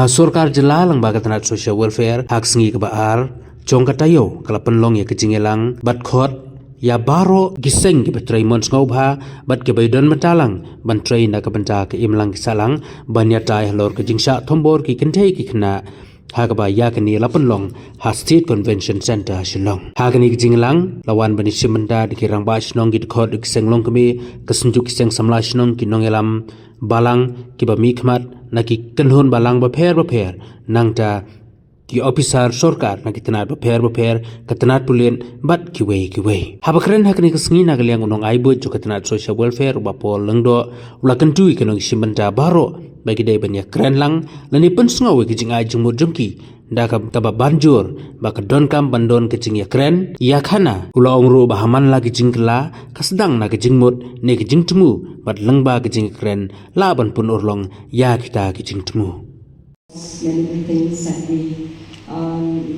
sorkar jela lang ba katanat social welfare hak sengi ke baar jong katayo kalapan long ya kejingelang bat khot ya baro giseng ke betray mons ngobha bat ke baydon matalang ban tray na kabanta ke imlang salang ban Ïatai halor ke jingshah thombor ki kynthei ki khynnah hagaba yakani lapan long ha state convention center shillong hagani jinglang lawan bani simanda dikirang ba shnong git khot giseng long kemi kesenjuk giseng samla shnong ki nongelam balang ki ba mikmat naki kenhun balang ba pher nangta ki officer sorkar naki tenat ba pher ketenat pulen bat ki wei habakren hakni kesngi nagaliang unong aibu jo ketenat social welfare ba pol lengdo ulakan tui kenong simanda baro bagi dai banyak keren lang lani pensngaw ki jingai jumur jumki ndaka taba banjur baka don kam bandon ke jing ya keren ya khana ula ongro bahaman lagi jingkla kasdang na ke jingmut ne ke jingtmu bat lengba ke jing keren laban pun urlong ya kita ke jingtmu. Many things that we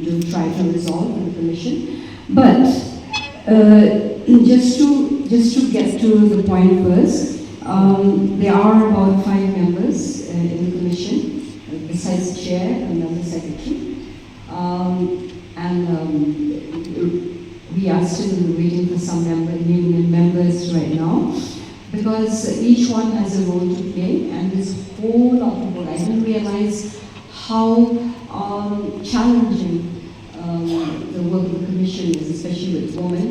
do try to resolve in the commission, but just to get to the point first, there are about 5 members in the commission, besides the chair and another secretary, and we are still waiting for some new members right now, because each one has a role to play, and this whole lot of work. I didn't realize how challenging the work of the commission is, especially with women,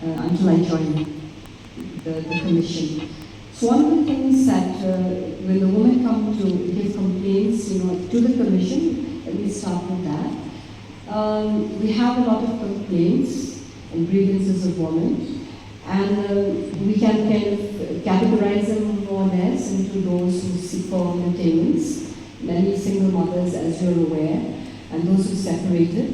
until I joined the commission. So one of the things that when the women come to give complaints, to the commission, let me start with that. We have a lot of complaints and grievances of women, and we can kind of categorize them more or less into those who seek for maintenance, many single mothers, as you're aware, and those who separated.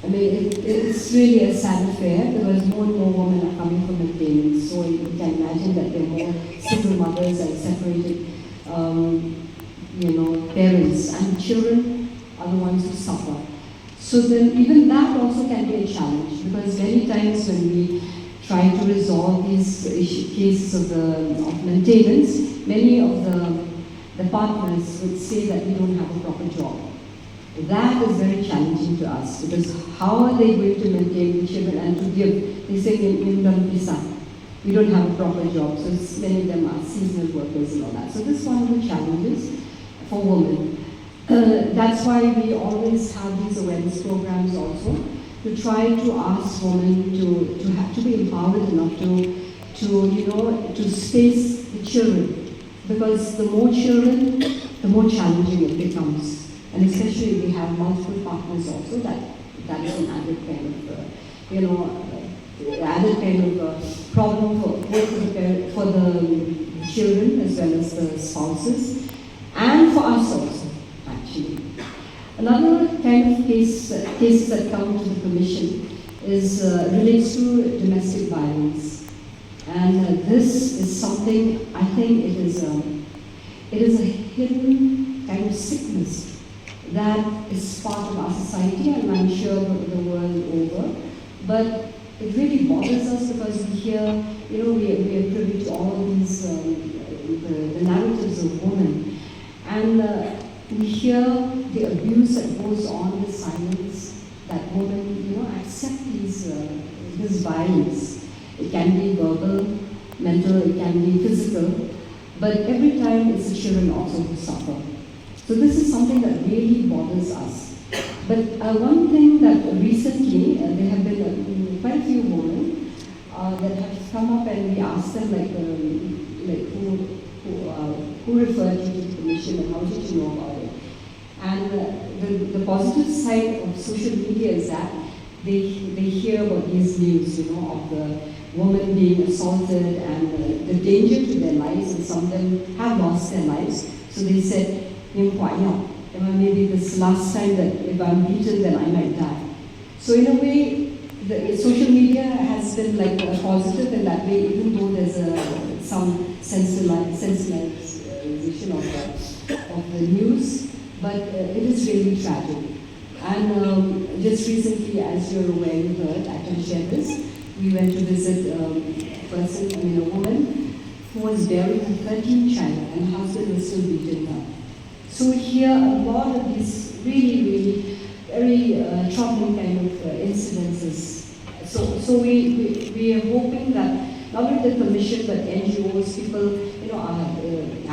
It's really a sad affair because more and more women are coming from maintenance. So you can imagine that there are more single mothers and separated, parents, and children are the ones who suffer. So then even that also can be a challenge, because many times when we try to resolve these cases of maintenance, many of the partners would say that we don't have a proper job. That is very challenging to us, because how are they going to maintain the children and to give? They say we don't have a proper job, so many of them are seasonal workers and all that. So this is one of the challenges for women. That's why we always have these awareness programs also, to try to ask women to have to be empowered enough to space the children, because the more children, the more challenging it becomes. And especially if we have multiple partners also, that is an added kind of problem for both for the children as well as the spouses, and for us also, actually. Another kind of cases that come to the commission relates to domestic violence, and this is something I think it is a hidden kind of sickness that is part of our society, and I'm sure the world over. But it really bothers us because we hear, we are privy to all these the narratives of women, and we hear the abuse that goes on with silence, that women, accept this violence. It can be verbal, mental, it can be physical, but every time it's the children also who suffer. So this is something that really bothers us. But one thing that recently, there have been quite a few women that have come up, and we asked them who referred you to the commission and how did you know about it. And the positive side of social media is that they hear about these news, of the women being assaulted and the danger to their lives, and some of them have lost their lives. So they said, maybe this last time that if I'm beaten, then I might die. So in a way, the social media has been like a positive in that way, even though there's some sensationalization of the news, but it is really tragic. And just recently, as you're aware, you heard, I can share this, we went to visit a woman who was bearing her 13th child, and her husband was still beating her. So we hear a lot of these really very troubling kind of incidences. So we are hoping that not only the Commission but NGOs, people, our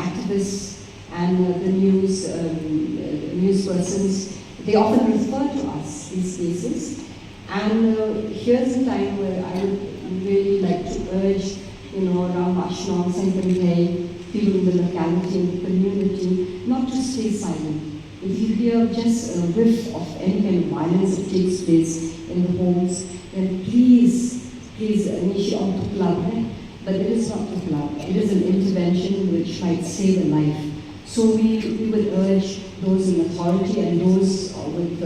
activists and the news persons, they often refer to us these cases. And here's a time where I would really like to urge, Ram Vaishnav, kynthei, people in the locality and the community, not to stay silent. If you hear just a whiff of any kind of violence that takes place in the homes, then please initiate on to club. But it is not to club. It is an intervention which might save a life. So we will urge those in authority and those with,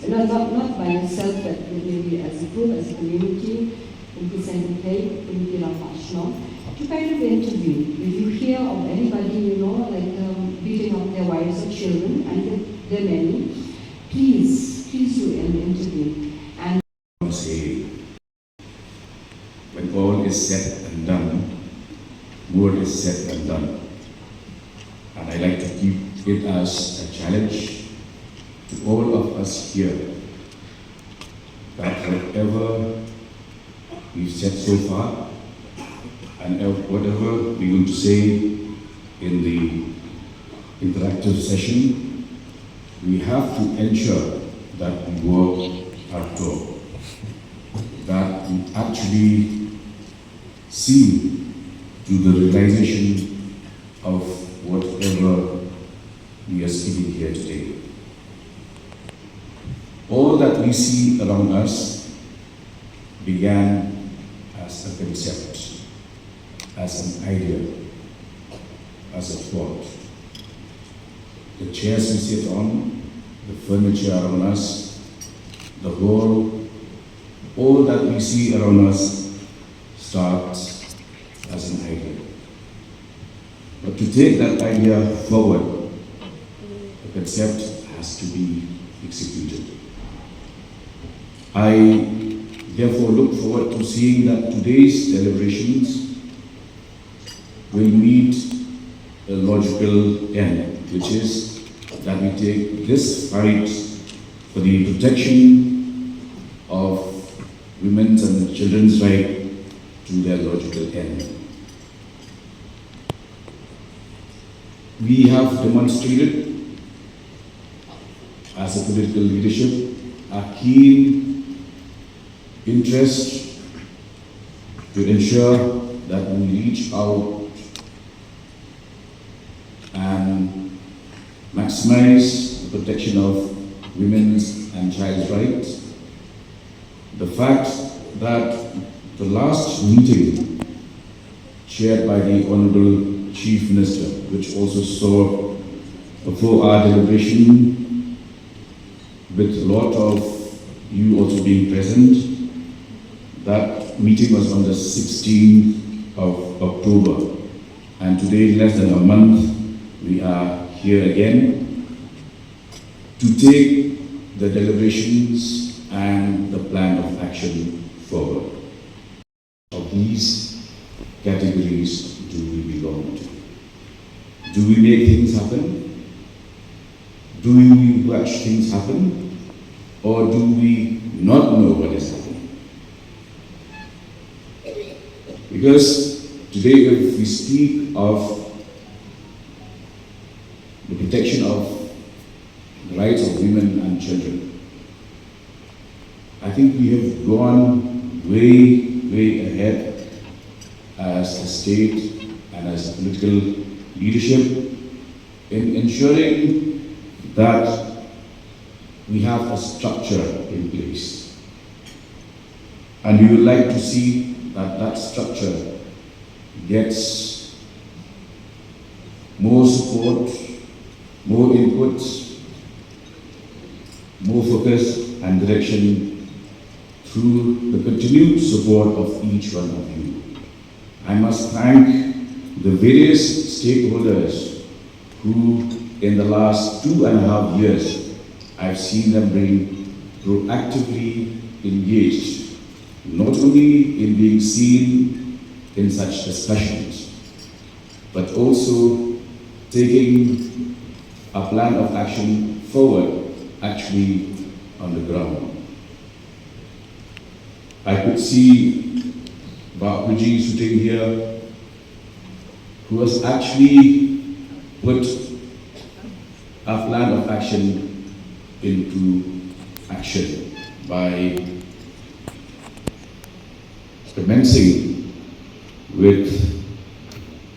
not by yourself, but maybe as a group, as a community, kynthei, to kind of interview. If you hear of anybody, beating up their wives or children, and there are many, please do an interview. And say, when all is said and done, more is said and done. And I like to keep it as a challenge to all of us here, that whatever we've said so far, and whatever we're going to say in the interactive session, we have to ensure that we work our talk, that we actually see to the realization of whatever we are speaking here today. All that we see around us began as a concept, as an idea, as a thought. The chairs we sit on, the furniture around us, the hall, all that we see around us starts as an idea. But to take that idea forward, the concept has to be executed. I therefore look forward to seeing that today's deliberations will meet a logical end, which is that we take this fight for the protection of women's and children's right to their logical end. We have demonstrated as a political leadership a keen interest to ensure that we reach out and maximize the protection of women's and child's rights. The fact that the last meeting chaired by the Honorable Chief Minister, which also saw a 4-hour deliberation with a lot of you also being present, that meeting was on the 16th of October. And today, less than a month, we are here again to take the deliberations and the plan of action forward. Of these categories do we belong to? Do we make things happen? Do we watch things happen? Or do we not know what is happening? Because today, if we speak of the protection of the rights of women and children, I think we have gone way ahead as a state and as a political leadership in ensuring that we have a structure in place. And we would like to see that that structure gets more support, more input, more focus and direction through the continued support of each one of you. I must thank the various stakeholders who in the last 2.5 years I've seen them being proactively engaged, not only in being seen in such discussions, but also taking a plan of action forward actually on the ground. I could see Bapuji sitting here, who has actually put a plan of action into action by commencing with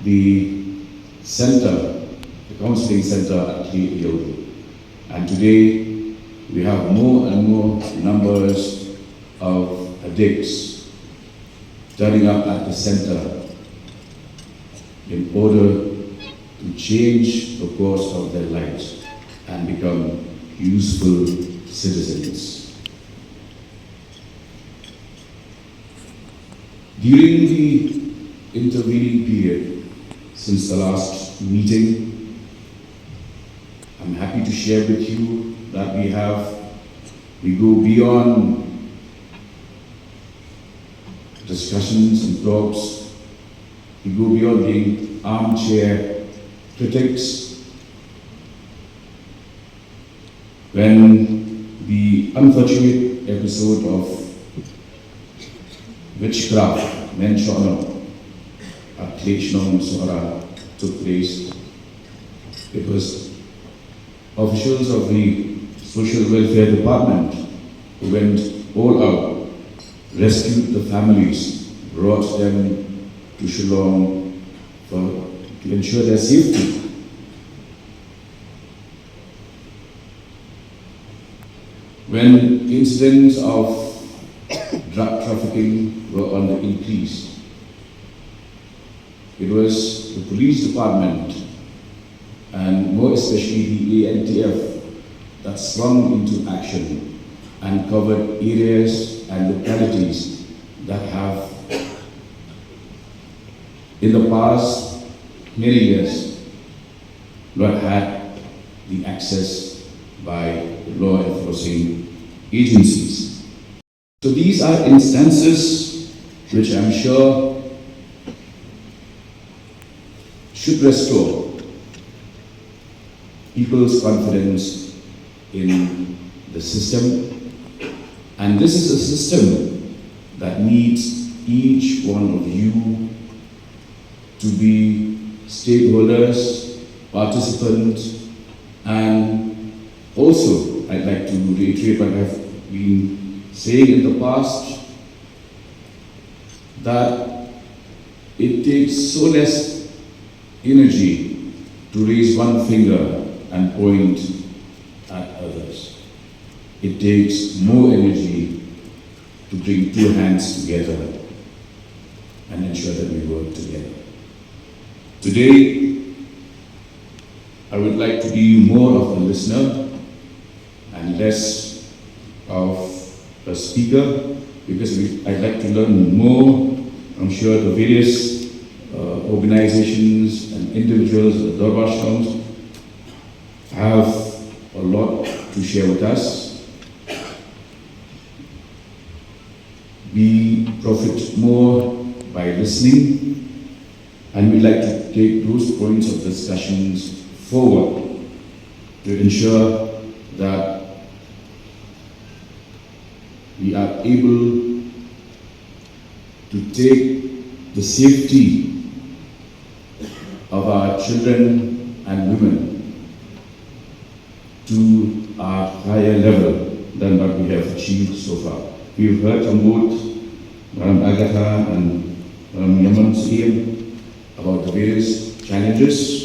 the center, the counseling center at Ïatai. And today we have more and more numbers of addicts turning up at the center in order to change the course of their lives and become useful citizens. During the intervening period since the last meeting, I'm happy to share with you that we go beyond discussions and talks. We go beyond being armchair critics. When the unfortunate episode of witchcraft, mention at sorkar took place, it was officials of the Social Welfare Department who went all out, rescued the families, brought them to Shillong to ensure their safety. When incidents of drug trafficking were on the increase, it was the police department and more especially the ANTF that swung into action and covered areas and localities that have in the past many years not had the access by law enforcing agencies. So these are instances which I'm sure should restore people's confidence in the system. And this is a system that needs each one of you to be stakeholders, participants, and also I'd like to reiterate what I've been saying in the past, that it takes so less energy to raise one finger and point at others. It takes more energy to bring two hands together and ensure that we work together. Today, I would like to be more of a listener and less of a speaker, because I'd like to learn more. I'm sure the various organizations and individuals at the Darbashams have a lot to share with us. We profit more by listening, and we'd like to take those points of discussions forward to ensure that we are able to take the safety of our children and women to a higher level than what we have achieved so far. We've heard from both Madam Agatha and Madam Yaman Siem about the various challenges